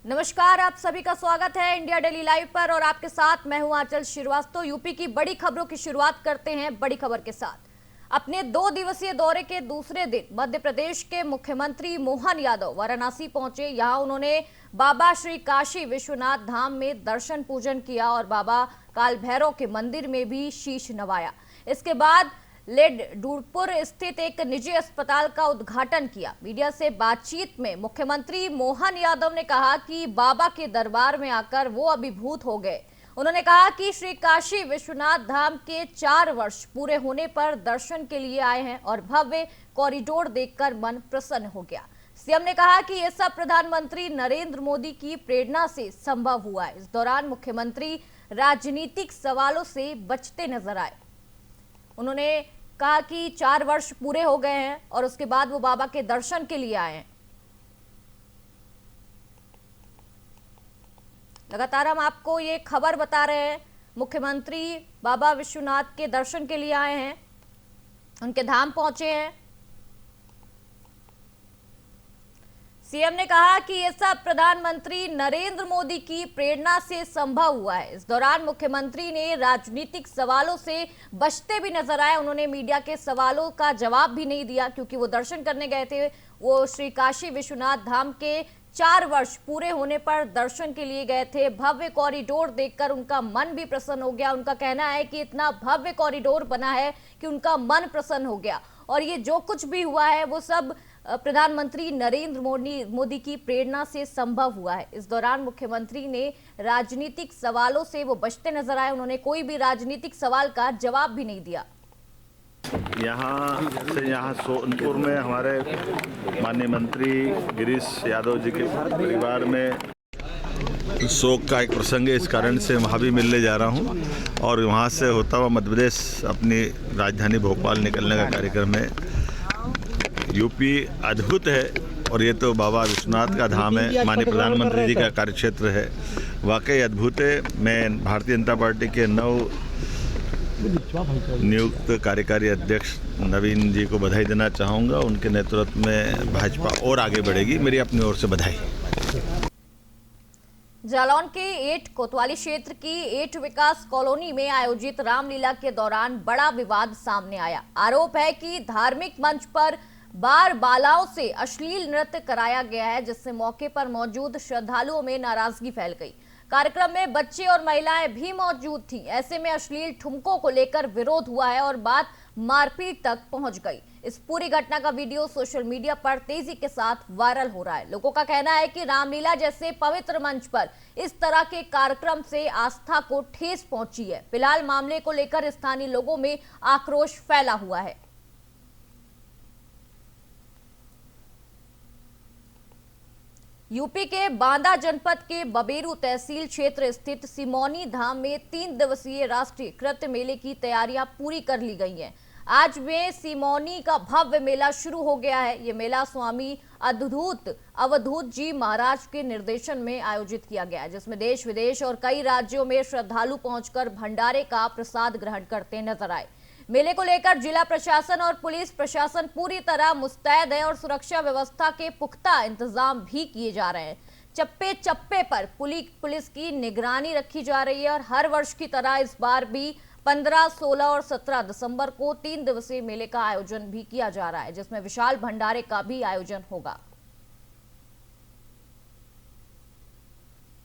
नमस्कार, आप सभी का स्वागत है इंडिया डेली लाइव पर और आपके साथ मैं हूं आंचल श्रीवास्तव। यूपी की बड़ी खबरों की शुरुआत करते हैं बड़ी खबर के साथ। अपने 2 दिवसीय दौरे के दूसरे दिन मध्य प्रदेश के मुख्यमंत्री मोहन यादव वाराणसी पहुंचे। यहां उन्होंने बाबा श्री काशी विश्वनाथ धाम में दर्शन पूजन किया और बाबा काल भैरव के मंदिर में भी शीश नवाया। इसके बाद लेडुरपुर स्थित एक निजी अस्पताल का उद्घाटन किया। मीडिया से बातचीत में मुख्यमंत्री मोहन यादव ने कहा कि बाबा के दरबार में आकर वो अभिभूत हो गए। उन्होंने कहा कि श्री काशी विश्वनाथ धाम के 4 वर्ष पूरे होने पर दर्शन के लिए आए हैं और भव्य कॉरिडोर देखकर मन प्रसन्न हो गया। सीएम ने कहा कि यह सब प्रधानमंत्री नरेंद्र मोदी की प्रेरणा से संभव हुआ है। इस दौरान मुख्यमंत्री राजनीतिक सवालों से बचते नजर आए। उन्होंने कहा कि 4 वर्ष पूरे हो गए हैं और उसके बाद वो बाबा के दर्शन के लिए आए हैं। लगातार हम आपको ये खबर बता रहे हैं। मुख्यमंत्री बाबा विश्वनाथ के दर्शन के लिए आए हैं, उनके धाम पहुंचे हैं। सीएम ने कहा कि यह सब प्रधानमंत्री नरेंद्र मोदी की प्रेरणा से संभव हुआ है। इस दौरान मुख्यमंत्री ने राजनीतिक सवालों से बचते भी नजर आए। उन्होंने मीडिया के सवालों का जवाब भी नहीं दिया क्योंकि वो दर्शन करने गए थे। वो श्री काशी विश्वनाथ धाम के 4 वर्ष पूरे होने पर दर्शन के लिए गए थे। भव्य कॉरिडोर देखकर उनका मन भी प्रसन्न हो गया। उनका कहना है कि इतना भव्य कॉरिडोर बना है कि उनका मन प्रसन्न हो गया और ये जो कुछ भी हुआ है वो सब प्रधानमंत्री नरेंद्र मोदी की प्रेरणा से संभव हुआ है। इस दौरान मुख्यमंत्री ने राजनीतिक सवालों से वो बचते नजर आए। उन्होंने कोई भी राजनीतिक सवाल का जवाब भी नहीं दिया। यहाँ सोनपुर में हमारे माननीय मंत्री गिरीश यादव जी के परिवार में शोक का एक प्रसंग है, इस कारण से वहाँ भी मिलने जा रहा हूँ और वहाँ से होता हुआ मध्य प्रदेश अपनी राजधानी भोपाल निकलने का कार्यक्रम है। यूपी अद्भुत है और ये तो बाबा विश्वनाथ का धाम है, माननीय प्रधानमंत्री जी का कार्यक्षेत्र है, वाकई अद्भुत है। मैं भारतीय जनता पार्टी के नव नियुक्त कार्यकारी अध्यक्ष नवीन जी को बधाई देना चाहूँगा। उनके नेतृत्व में भाजपा और आगे बढ़ेगी, मेरी अपनी ओर से बधाई। जालौन के एट कोतवाली क्षेत्र की एट विकास कॉलोनी में आयोजित रामलीला के दौरान बड़ा विवाद सामने आया। आरोप है कि धार्मिक मंच पर बार बालाओं से अश्लील नृत्य कराया गया है, जिससे मौके पर मौजूद श्रद्धालुओं में नाराजगी फैल गई। कार्यक्रम में बच्चे और महिलाएं भी मौजूद थीं। ऐसे में अश्लील ठुमकों को लेकर विरोध हुआ है और बात मारपीट तक पहुंच गई। इस पूरी घटना का वीडियो सोशल मीडिया पर तेजी के साथ वायरल हो रहा है। लोगों का कहना है कि रामलीला जैसे पवित्र मंच पर इस तरह के कार्यक्रम से आस्था को ठेस पहुंची है। फिलहाल मामले को लेकर स्थानीय लोगों में आक्रोश फैला हुआ है। यूपी के बांदा जनपद के बबेरू तहसील क्षेत्र स्थित सिमौनी धाम में 3 दिवसीय राष्ट्रीय कृत मेले की तैयारियां पूरी कर ली गई हैं। आज में सिमौनी का भव्य मेला शुरू हो गया है। ये मेला स्वामी अवधूत जी महाराज के निर्देशन में आयोजित किया गया है, जिसमें देश विदेश और कई राज्यों में श्रद्धालु पहुंचकर भंडारे का प्रसाद ग्रहण करते नजर आए। मेले को लेकर जिला प्रशासन और पुलिस प्रशासन पूरी तरह मुस्तैद है और सुरक्षा व्यवस्था के पुख्ता इंतजाम भी किए जा रहे हैं। चप्पे चप्पे पर पुलिस की निगरानी रखी जा रही है और हर वर्ष की तरह इस बार भी 15, 16 और 17 दिसंबर को 3 दिवसीय मेले का आयोजन भी किया जा रहा है, जिसमें विशाल भंडारे का भी आयोजन होगा।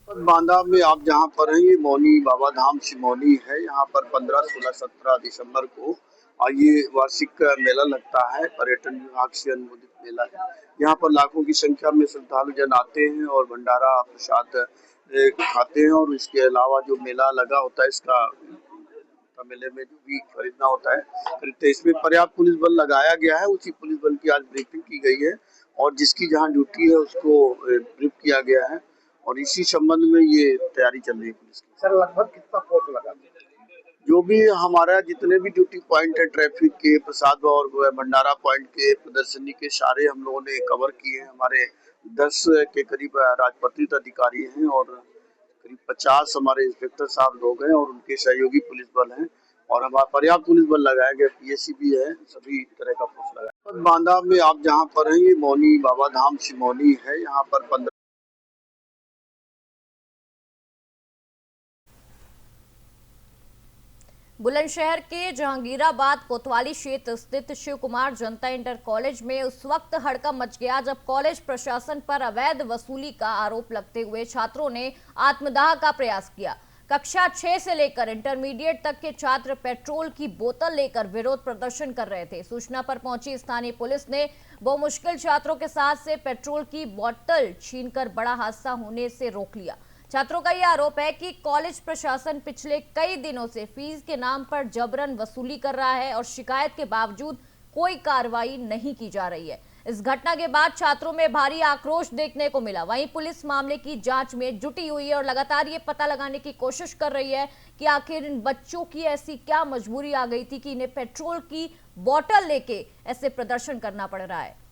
बांदा में आप जहाँ पर हैं, ये मौनी बाबा धाम सिमौनी है। यहाँ पर 15, 16, 17 दिसंबर को ये वार्षिक मेला लगता है। पर्यटन विभाग से अनुमोदित मेला है। यहाँ पर लाखों की संख्या में श्रद्धालु जन आते हैं और भंडारा प्रसाद खाते हैं और इसके अलावा जो मेला लगा होता है, इसका मेले में जो भी खरीदना होता है खरीदते हैं। इसमें पर्याप्त पुलिस बल लगाया गया है। उसी पुलिस बल की आज ब्रीफिंग की गई है और जिसकी जहाँ ड्यूटी है उसको ब्रीफ किया गया है और इसी संबंध में ये तैयारी चल रही है पुलिस की। सर, लगभग कितना फोर्स लगा? जो भी हमारा जितने भी ड्यूटी पॉइंट है, ट्रैफिक के, प्रसाद और भंडारा पॉइंट के, प्रदर्शनी के, सारे हम लोगों ने कवर किए हैं। हमारे 10 के करीब राजपत्रित अधिकारी हैं और करीब 50 हमारे इंस्पेक्टर साहब लोग हैं और उनके सहयोगी पुलिस बल हैं और हमारा पर्याप्त पुलिस बल लगाया गया, पीएसी भी है, सभी तरह का फोर्स लगाया। बांदा में आप जहाँ पर हैं, ये मौनी बाबा धाम सिमौनी है। यहाँ पर 15 बुलंदशहर के जहांगीराबाद कोतवाली क्षेत्र स्थित शिव कुमार जनता इंटर कॉलेज में उस वक्त हड़कंप मच गया जब कॉलेज प्रशासन पर अवैध वसूली का आरोप लगते हुए छात्रों ने आत्मदाह का प्रयास किया। कक्षा 6 से लेकर इंटरमीडिएट तक के छात्र पेट्रोल की बोतल लेकर विरोध प्रदर्शन कर रहे थे। सूचना पर पहुंची स्थानीय पुलिस ने बहुमुश्किल छात्रों के साथ से पेट्रोल की बोतल छीनकर बड़ा हादसा होने से रोक लिया। छात्रों का यह आरोप है कि कॉलेज प्रशासन पिछले कई दिनों से फीस के नाम पर जबरन वसूली कर रहा है और शिकायत के बावजूद कोई कार्रवाई नहीं की जा रही है। इस घटना के बाद छात्रों में भारी आक्रोश देखने को मिला। वहीं पुलिस मामले की जांच में जुटी हुई है और लगातार ये पता लगाने की कोशिश कर रही है कि आखिर इन बच्चों की ऐसी क्या मजबूरी आ गई थी कि इन्हें पेट्रोल की बोतल लेके ऐसे प्रदर्शन करना पड़ रहा है।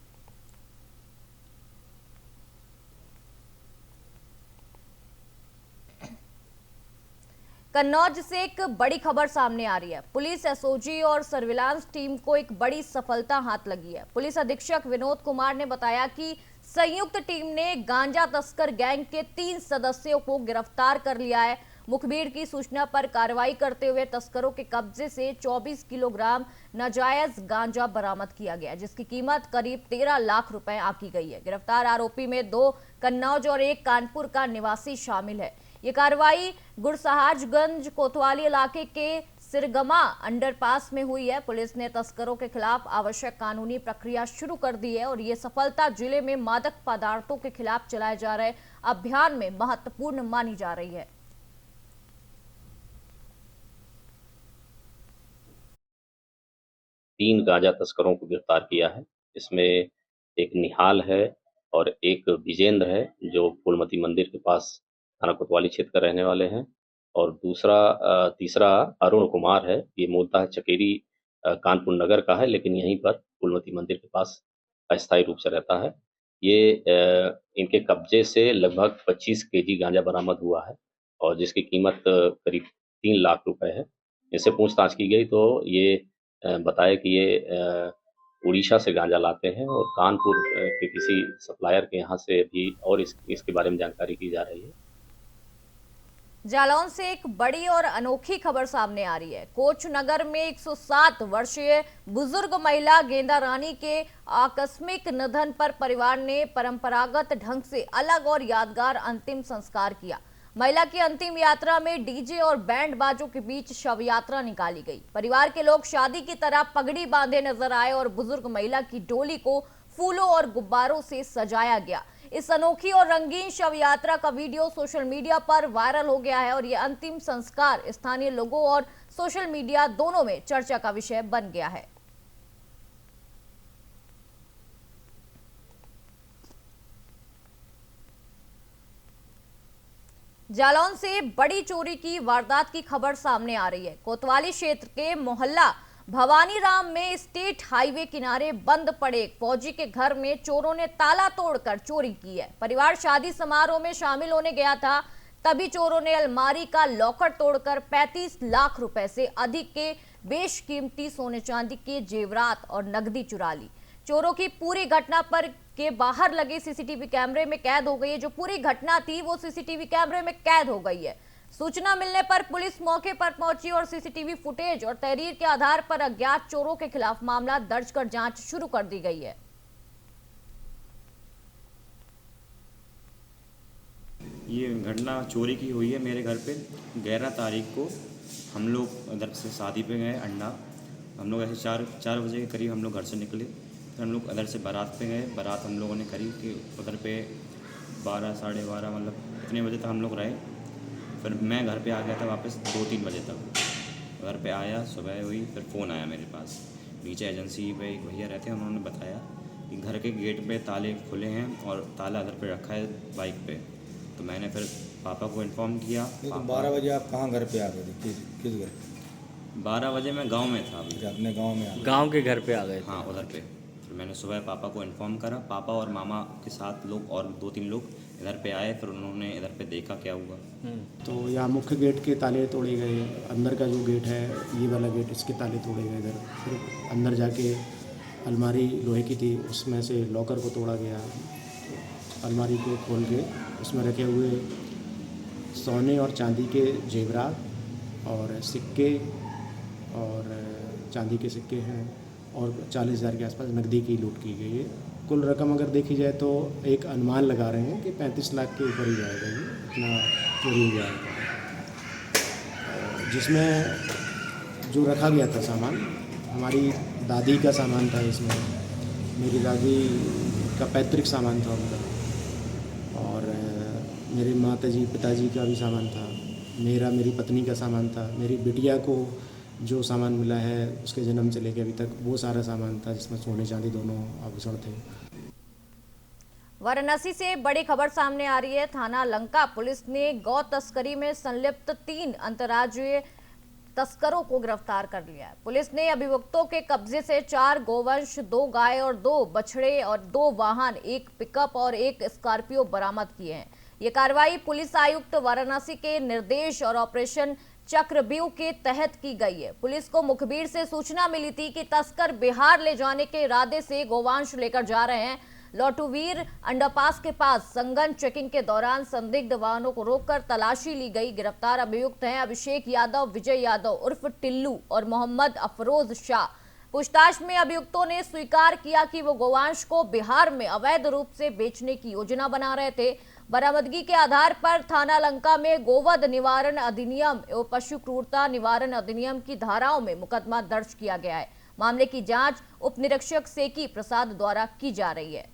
कन्नौज से एक बड़ी खबर सामने आ रही है। पुलिस एसओजी और सर्विलांस टीम को एक बड़ी सफलता हाथ लगी है। पुलिस अधीक्षक विनोद कुमार ने बताया कि संयुक्त टीम ने गांजा तस्कर गैंग के 3 सदस्यों को गिरफ्तार कर लिया है। मुखबिर की सूचना पर कार्रवाई करते हुए तस्करों के कब्जे से 24 किलोग्राम नाजायज गांजा बरामद किया गया, जिसकी कीमत करीब 13 लाख रुपए आंकी गई है। गिरफ्तार आरोपी में 2 कन्नौज और 1 कानपुर का निवासी शामिल है। ये कार्रवाई गुरसहाजगंज कोतवाली इलाके के सिरगमा अंडरपास में हुई है। पुलिस ने तस्करों के खिलाफ आवश्यक कानूनी प्रक्रिया शुरू कर दी है और ये सफलता जिले में मादक पदार्थों के खिलाफ चलाए जा रहे अभियान में महत्वपूर्ण मानी जा रही है। तीन गांजा तस्करों को गिरफ्तार किया है। इसमें एक निहाल है और एक विजेंद्र है जो फूलमती मंदिर के पास थाना कोतवाली क्षेत्र का रहने वाले हैं, और तीसरा अरुण कुमार है। ये मूलतः चकेरी कानपुर नगर का है, लेकिन यहीं पर फूलमती मंदिर के पास अस्थायी रूप से रहता है। ये इनके कब्जे से लगभग 25 केजी गांजा बरामद हुआ है और जिसकी कीमत करीब 3 लाख रुपए है। इनसे पूछताछ की गई तो ये बताया कि ये उड़ीसा से गांजा लाते हैं और कानपुर के किसी सप्लायर के यहाँ से भी, और इसके बारे में जानकारी की जा रही है। जालौन से एक बड़ी और अनोखी खबर सामने आ रही है। कोच नगर में 107 वर्षीय बुजुर्ग महिला गेंदा रानी के आकस्मिक निधन पर परिवार ने परंपरागत ढंग से अलग और यादगार अंतिम संस्कार किया। महिला की अंतिम यात्रा में डीजे और बैंड बाजों के बीच शव यात्रा निकाली गई। परिवार के लोग शादी की तरह पगड़ी बांधे नजर आए और बुजुर्ग महिला की डोली को फूलों और गुब्बारों से सजाया गया। इस अनोखी और रंगीन शव यात्रा का वीडियो सोशल मीडिया पर वायरल हो गया है और यह अंतिम संस्कार स्थानीय लोगों और सोशल मीडिया दोनों में चर्चा का विषय बन गया है। जालौन से बड़ी चोरी की वारदात की खबर सामने आ रही है। कोतवाली क्षेत्र के मोहल्ला भवानी राम में स्टेट हाईवे किनारे बंद पड़े एक फौजी के घर में चोरों ने ताला तोड़कर चोरी की है। परिवार शादी समारोह में शामिल होने गया था, तभी चोरों ने अलमारी का लॉकर तोड़कर 35 लाख रुपए से अधिक के बेशकीमती सोने चांदी के जेवरात और नकदी चुरा ली। चोरों की पूरी घटना पर के बाहर लगे सीसीटीवी कैमरे में कैद हो गई है। जो पूरी घटना थी वो सीसीटीवी कैमरे में कैद हो गई है। सूचना मिलने पर पुलिस मौके पर पहुंची और सीसीटीवी फुटेज और तहरीर के आधार पर अज्ञात चोरों के खिलाफ मामला दर्ज कर जांच शुरू कर दी गई है। ये घटना चोरी की हुई है मेरे घर पे 11 तारीख को। हम लोग उधर से शादी पे गए अंडा। हम लोग ऐसे 4 बजे के करीब हम लोग घर से निकले। फिर हम लोग उधर से बारात पे गए। बारात हम लोगों ने करी कि उधर पे 12 साढ़े 12 मतलब इतने बजे तक हम लोग रहे। फिर मैं घर पे आ गया था वापस 2-3 बजे तक। घर पे आया, सुबह हुई, फिर फ़ोन आया मेरे पास। नीचे एजेंसी पे एक भैया रहते हैं, उन्होंने बताया कि घर के गेट पे ताले खुले हैं और ताला घर पे रखा है बाइक पे। तो मैंने फिर पापा को इन्फॉर्म किया। तो 12 बजे आप कहाँ घर पे आ गए थे? किस घर? 12 बजे मैं गांव में था अभी। अपने गांव में आ गए? गांव के घर पे आ गए थे। हाँ, उधर पे। फिर मैंने सुबह पापा को इन्फॉर्म करा। पापा और मामा के साथ लोग और 2-3 लोग इधर पे आए। फिर उन्होंने इधर पे देखा क्या हुआ। तो यहाँ मुख्य गेट के ताले तोड़े गए। अंदर का जो गेट है, ये वाला गेट, इसके ताले तोड़े गए इधर। फिर अंदर जाके अलमारी लोहे की थी, उसमें से लॉकर को तोड़ा गया। अलमारी को खोल के उसमें रखे हुए सोने और चांदी के जेवरात और सिक्के और चांदी के सिक्के हैं और 40,000 के आसपास नकदी की लूट की गई है। कुल रकम अगर देखी जाए तो एक अनुमान लगा रहे हैं कि 35 लाख के ऊपर ही जाएगा, ये इतना चोरी हो जाएगा। जिसमें जो रखा गया था सामान, हमारी दादी का सामान था, इसमें मेरी दादी का पैतृक सामान था उनका, और मेरे माताजी पिताजी का भी सामान था, मेरी पत्नी का सामान था, मेरी बिटिया को जो सामान मिला है उसके जन्म से लेकर अभी तक वो सारा सामान था, जिसमें सोने चांदी दोनों आभूषण थे। वाराणसी से बड़ी खबर सामने आ रही है। थाना लंका पुलिस ने गौ तस्करी में संलिप्त 3 अंतर्राज्यीय तस्करों को गिरफ्तार कर लिया है। पुलिस ने अभियुक्तों के कब्जे से 4 गोवंश, 2 गाय और 2 बछड़े और 2 वाहन, 1 पिकअप और 1 स्कॉर्पियो बरामद किए हैं। ये कार्रवाई पुलिस आयुक्त वाराणसी के निर्देश और ऑपरेशन चक्रव्यूह के तहत की गई है। पुलिस को मुखबिर से सूचना मिली थी कि तस्कर बिहार ले जाने के इरादे से गोवंश लेकर जा रहे हैं। लौटुवीर अंडरपास के पास संगन चेकिंग के दौरान संदिग्ध वाहनों को रोककर तलाशी ली गई। गिरफ्तार अभियुक्त हैं अभिषेक यादव, विजय यादव उर्फ टिल्लू और मोहम्मद अफरोज शाह। पूछताछ में अभियुक्तों ने स्वीकार किया कि वो गोवंश को बिहार में अवैध रूप से बेचने की योजना बना रहे थे। बरामदगी के आधार पर थाना लंका में गोवध निवारण अधिनियम एवं पशु क्रूरता निवारण अधिनियम की धाराओं में मुकदमा दर्ज किया गया है। मामले की जांच उप निरीक्षक सेकी प्रसाद द्वारा की जा रही है।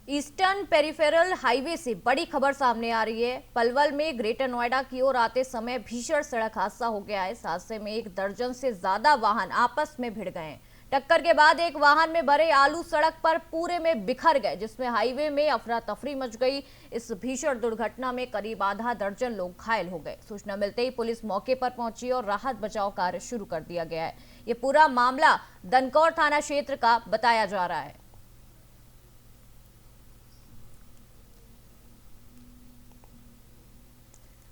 ईस्टर्न पेरिफेरल हाईवे से बड़ी खबर सामने आ रही है। पलवल में ग्रेटर नोएडा की ओर आते समय भीषण सड़क हादसा हो गया है। इस हादसे में 1 दर्जन से ज्यादा वाहन आपस में भिड़ गए हैं। टक्कर के बाद एक वाहन में भरे आलू सड़क पर पूरे में बिखर गए, जिसमें हाईवे में अफरा तफरी मच गई। इस भीषण दुर्घटना में करीब आधा दर्जन लोग घायल हो गए। सूचना मिलते ही पुलिस मौके पर पहुंची और राहत बचाव कार्य शुरू कर दिया गया है। ये पूरा मामला दनकौर थाना क्षेत्र का बताया जा रहा है।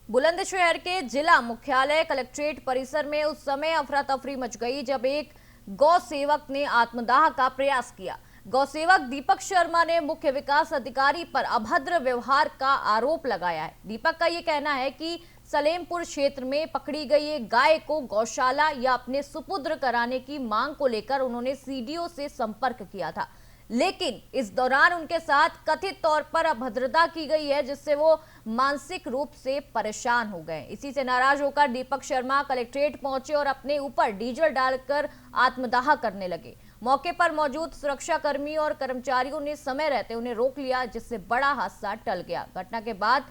बुलंदशहर के जिला मुख्यालय कलेक्ट्रेट परिसर में उस समय अफरा तफरी मच गई जब एक गौ सेवक ने आत्मदाह का प्रयास किया। गौ सेवक दीपक शर्मा ने मुख्य विकास अधिकारी पर अभद्र व्यवहार का आरोप लगाया है। दीपक का ये कहना है कि सलेमपुर क्षेत्र में पकड़ी गई एक गाय को गौशाला या अपने सुपुत्र कराने की मांग को लेकर उन्होंने सीडीओ से संपर्क किया था, लेकिन इस दौरान उनके साथ कथित तौर पर अभद्रता की गई है, जिससे वो मानसिक रूप से परेशान हो गए। इसी से नाराज होकर दीपक शर्मा कलेक्ट्रेट पहुंचे और अपने ऊपर डीजल डालकर आत्मदाह करने लगे। मौके पर मौजूद सुरक्षा कर्मी और कर्मचारियों ने समय रहते उन्हें रोक लिया, जिससे बड़ा हादसा टल गया। घटना के बाद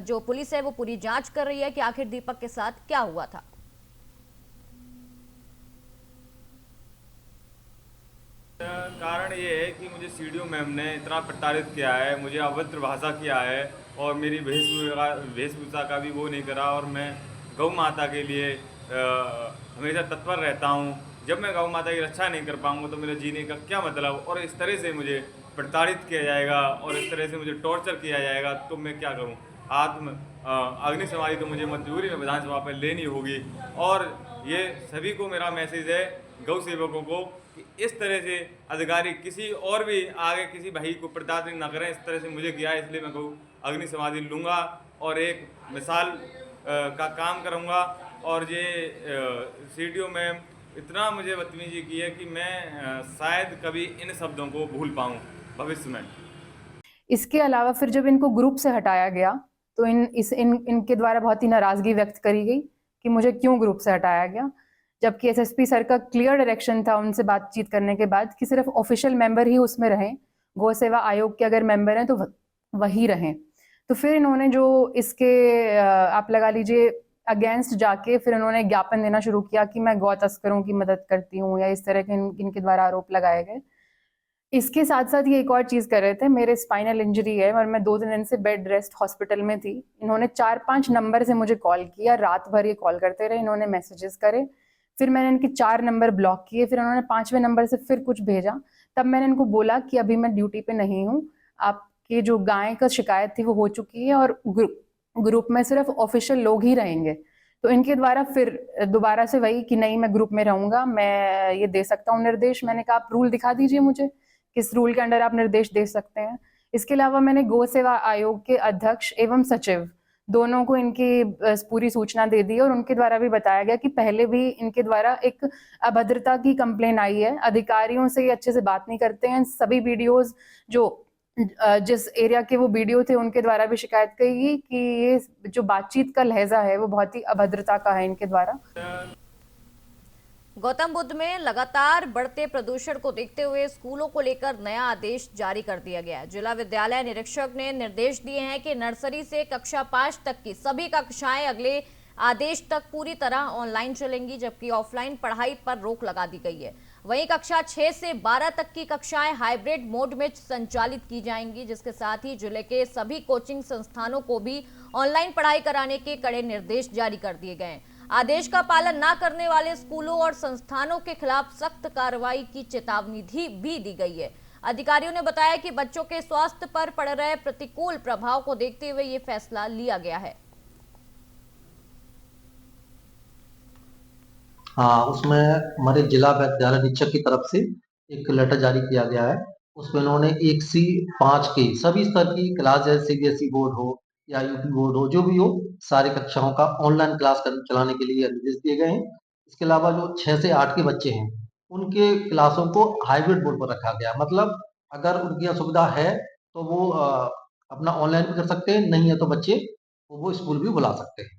जो पुलिस है वो पूरी जांच कर रही है कि आखिर दीपक के साथ क्या हुआ था। कारण ये है कि मुझे सीडीओ मैम ने इतना प्रताड़ित किया है, मुझे अभद्र भाषा किया है और मेरी वेशभूषा का भी वो नहीं करा। और मैं गौ माता के लिए हमेशा तत्पर रहता हूँ। जब मैं गौ माता की रक्षा नहीं कर पाऊँगा तो मेरे जीने का क्या मतलब। और इस तरह से मुझे प्रताड़ित किया जाएगा और इस तरह से मुझे टॉर्चर किया जाएगा तो मैं क्या करूँ। अग्नि समाधि तो मुझे मजबूरी में विधानसभा पर लेनी होगी। और ये सभी को मेरा मैसेज है, गौ सेवकों को, कि इस तरह से अधिकारी किसी और भी आगे किसी भाई को प्रताड़ित न करें। इस तरह से मुझे किया है, इसलिए मैं गौ अग्नि समाधि लूँगा और एक मिसाल का काम करूँगा। और ये सीडीओ में इतना मुझे बदतमीजी की है कि मैं शायद कभी इन शब्दों को भूल पाऊँ भविष्य में। इसके अलावा फिर जब इनको ग्रुप से हटाया गया तो इनके द्वारा बहुत ही नाराजगी व्यक्त करी गई कि मुझे क्यों ग्रुप से हटाया गया, जबकि एसएसपी सर का क्लियर डायरेक्शन था उनसे बातचीत करने के बाद कि सिर्फ ऑफिशियल मेंबर ही उसमें रहें, गौ सेवा आयोग के अगर मेंबर हैं तो वही रहें। तो फिर इन्होंने जो इसके आप लगा लीजिए अगेंस्ट जाके फिर इन्होंने ज्ञापन देना शुरू किया कि मैं गौ तस्करों की मदद करती हूँ या इस तरह के इनके द्वारा आरोप लगाए गए। इसके साथ साथ ये एक और चीज़ कर रहे थे, मेरे स्पाइनल इंजरी है और मैं 2-3 दिन से बेड रेस्ट हॉस्पिटल में थी। इन्होंने 4-5 नंबर से मुझे कॉल किया, रात भर ये कॉल करते रहे, इन्होंने मैसेजेस करे, फिर मैंने इनके 4 नंबर ब्लॉक किए, फिर उन्होंने 5वें नंबर से फिर कुछ भेजा। तब मैंने इनको बोला कि अभी मैं ड्यूटी पे नहीं हूँ, आपकी जो गाय का शिकायत थी वो हो चुकी है और ग्रुप में सिर्फ ऑफिशियल लोग ही रहेंगे। तो इनके द्वारा फिर दोबारा से वही कि नहीं मैं ग्रुप में रहूँगा, मैं ये दे सकता हूँ निर्देश। मैंने कहा आप रूल दिखा दीजिए मुझे, किस रूल के अंडर आप निर्देश दे सकते हैं। इसके अलावा मैंने गौ सेवा आयोग के अध्यक्ष एवं सचिव दोनों को इनकी पूरी सूचना दे दी और उनके द्वारा भी बताया गया कि पहले भी इनके द्वारा एक अभद्रता की कंप्लेन आई है। अधिकारियों से अच्छे से बात नहीं करते हैं। सभी वीडियोस जो जिस एरिया के वो वीडियो थे उनके द्वारा भी शिकायत की गई कि ये जो बातचीत का लहजा है वो बहुत ही अभद्रता का है इनके द्वारा। गौतम बुद्ध में लगातार बढ़ते प्रदूषण को देखते हुए स्कूलों को लेकर नया आदेश जारी कर दिया गया है। जिला विद्यालय निरीक्षक ने निर्देश दिए हैं कि नर्सरी से कक्षा 5 तक की सभी कक्षाएं अगले आदेश तक पूरी तरह ऑनलाइन चलेंगी, जबकि ऑफलाइन पढ़ाई पर रोक लगा दी गई है। वहीं कक्षा 6 से 12 तक की कक्षाएं हाइब्रिड मोड में संचालित की जाएंगी, जिसके साथ ही जिले के सभी कोचिंग संस्थानों को भी ऑनलाइन पढ़ाई कराने के कड़े निर्देश जारी कर दिए गए हैं। आदेश का पालन न करने वाले स्कूलों और संस्थानों के खिलाफ सख्त कार्रवाई की चेतावनी भी दी गई है। अधिकारियों ने बताया कि बच्चों के स्वास्थ्य पर पड़ रहे प्रतिकूल प्रभाव को देखते हुए ये फैसला लिया गया है। हाँ, उसमें हमारे जिला विद्यालय निरीक्षक की तरफ से एक लेटर जारी किया गया है। उसमें उन्होंने 1 से 5 के सभी स्तर की क्लास, जैसे सीबीएसई बोर्ड हो या यूपी बोर्ड हो, जो भी हो, सारी कक्षाओं का ऑनलाइन क्लास चलाने के लिए निर्देश दिए गए हैं। इसके अलावा जो 6 से 8 के बच्चे हैं उनके क्लासों को हाइब्रिड मोड पर रखा गया। मतलब अगर उनकी सुविधा है तो वो अपना ऑनलाइन भी कर सकते हैं, नहीं है तो बच्चे वो स्कूल भी बुला सकते हैं।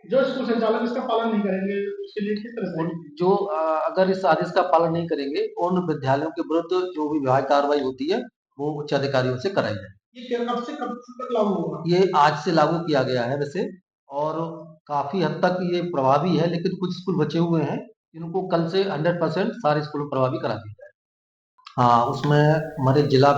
जो स्कूल संचालक इसका पालन नहीं करेंगे उसके लिए किस तरह से, जो अगर इस आदेश का पालन नहीं करेंगे उन विद्यालयों के विरुद्ध जो भी विभाग कार्रवाई होती है वो उच्च अधिकारियों से कराई जाए। ये कब से तक लागू होगा? ये आज से लागू किया गया है वैसे, और काफी हद तक ये प्रभावी है, लेकिन कुछ स्कूल बचे हुए हैं जिनको कल से 100% सारे स्कूल प्रभावी करा दिया जाए। हाँ, उसमें हमारे जिला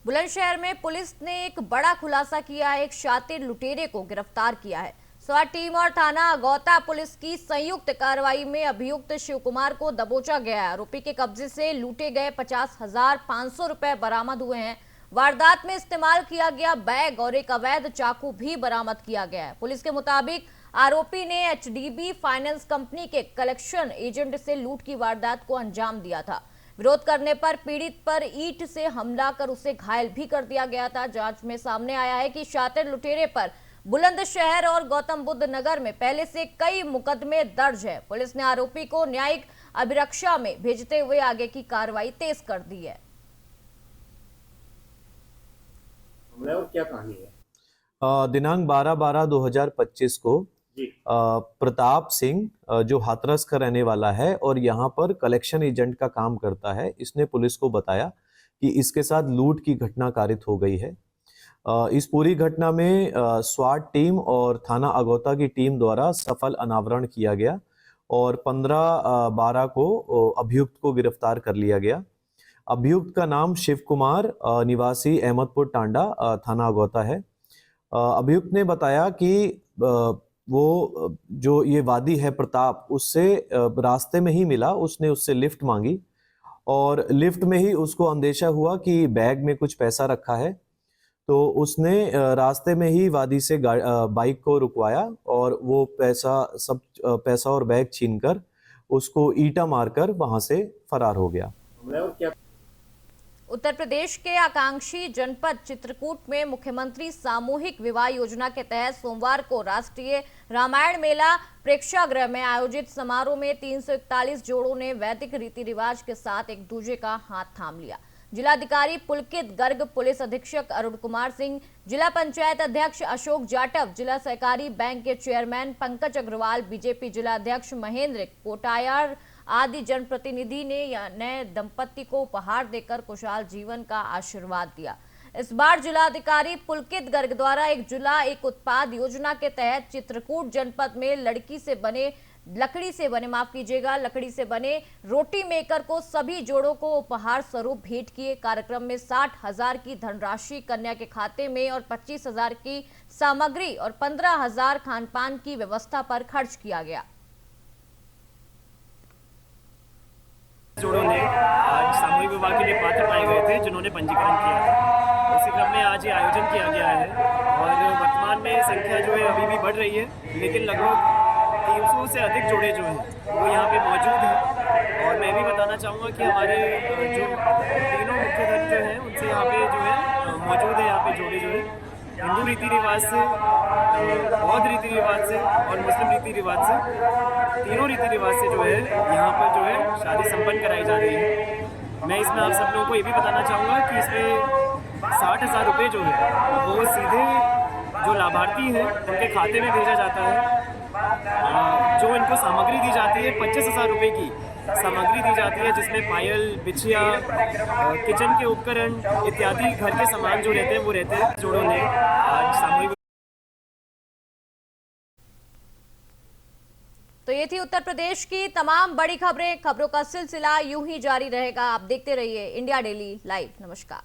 बुलंदशहर में पुलिस ने एक बड़ा खुलासा किया है। एक शातिर लुटेरे को गिरफ्तार किया है। स्वाट टीम और थाना अगौता पुलिस की संयुक्त कार्रवाई में अभियुक्त शिव कुमार को दबोचा गया है। आरोपी के कब्जे से लूटे गए 50,500 रुपए बरामद हुए हैं। वारदात में इस्तेमाल किया गया बैग और एक अवैध चाकू भी बरामद किया गया है। पुलिस के मुताबिक आरोपी ने एचडीबी फाइनेंस कंपनी के कलेक्शन एजेंट से लूट की वारदात को अंजाम दिया था। विरोध करने पर पीड़ित पर ईंट से हमला कर उसे घायल भी कर दिया गया था। जांच में सामने आया है कि शातिर लुटेरे पर बुलंदशहर और गौतम बुद्ध नगर में पहले से कई मुकदमे दर्ज है। पुलिस ने आरोपी को न्यायिक अभिरक्षा में भेजते हुए आगे की कार्रवाई तेज कर दी है। और क्या कहानी है? दिनांक 12/12/2025 को प्रताप सिंह जो हाथरस का रहने वाला है और यहाँ पर कलेक्शन एजेंट का काम करता है, इसने पुलिस को बताया कि इसके साथ लूट की घटना कारित हो गई है। इस पूरी घटना में स्वाट टीम और थाना अगौता की टीम द्वारा सफल अनावरण किया गया और 15/12 को अभियुक्त को गिरफ्तार कर लिया गया। अभियुक्त का नाम शिव कुमार निवासी अहमदपुर टांडा थाना अगौता है। अभियुक्त ने बताया कि वो जो ये वादी है प्रताप, उससे रास्ते में ही मिला, उसने उससे लिफ्ट मांगी और लिफ्ट में ही उसको अंदेशा हुआ कि बैग में कुछ पैसा रखा है, तो उसने रास्ते में ही वादी से बाइक को रुकवाया और वो पैसा और बैग छीनकर उसको ईंटा मारकर वहां से फरार हो गया। उत्तर प्रदेश के आकांक्षी जनपद चित्रकूट में मुख्यमंत्री सामूहिक विवाह योजना के तहत सोमवार को राष्ट्रीय रामायण मेला प्रेक्षागृह में आयोजित समारोह में 341 जोड़ों ने वैदिक रीति रिवाज के साथ एक दूसरे का हाथ थाम लिया। जिलाधिकारी पुलकित गर्ग, पुलिस अधीक्षक अरुण कुमार सिंह, जिला पंचायत अध्यक्ष अशोक जाटव, जिला सहकारी बैंक के चेयरमैन पंकज अग्रवाल, बीजेपी जिला अध्यक्ष महेंद्र कोटायार आदि जनप्रतिनिधि ने नए दंपति को उपहार देकर खुशहाल जीवन का आशीर्वाद दिया। इस बार जिलाधिकारी पुलकित गर्ग द्वारा एक जिला एक उत्पाद योजना के तहत चित्रकूट जनपद में लकड़ी से बने रोटी मेकर को सभी जोड़ों को उपहार स्वरूप भेंट किए। कार्यक्रम में 60,000 की धनराशि कन्या के खाते में और 25,000 की सामग्री और 15,000 खानपान की व्यवस्था पर खर्च किया गया। जोड़ों ने आज सामूहिक विवाह के लिए पात्र पाए गए थे, जिन्होंने पंजीकरण किया है। इसी क्रम में आज ये आयोजन किया गया है और वर्तमान में संख्या जो है अभी भी बढ़ रही है, लेकिन लगभग 300 से अधिक जोड़े जो हैं वो यहाँ पे मौजूद हैं और मैं भी बताना चाहूँगा कि हमारे जो तीनों मुख्य धर्म जो हैं उनसे यहाँ पे जो है मौजूद है, यहाँ पे जोड़े जो है हिंदू रीति रिवाज से, बौद्ध रीति रिवाज से और मुस्लिम रीति रिवाज से, तीनों रीति रिवाज से जो है यहाँ पर जो है शादी संपन्न कराई जा रही है। मैं इसमें आप सब लोगों को ये भी बताना चाहूँगा कि इसमें 60,000 रुपये जो है वो सीधे जो लाभार्थी हैं उनके खाते में भेजा जाता है। जो इनको सामग्री दी जाती है 25,000 रुपये की सामग्री दी जाती है, जिसमें पायल, बिछिया, किचन के उपकरण इत्यादि घर के सामान जो रहते हैं वो रहते हैं। जोड़ों ने आज सामूहिक। तो ये थी उत्तर प्रदेश की तमाम बड़ी खबरें। खबरों का सिलसिला यूं ही जारी रहेगा। आप देखते रहिए इंडिया डेली लाइव। नमस्कार।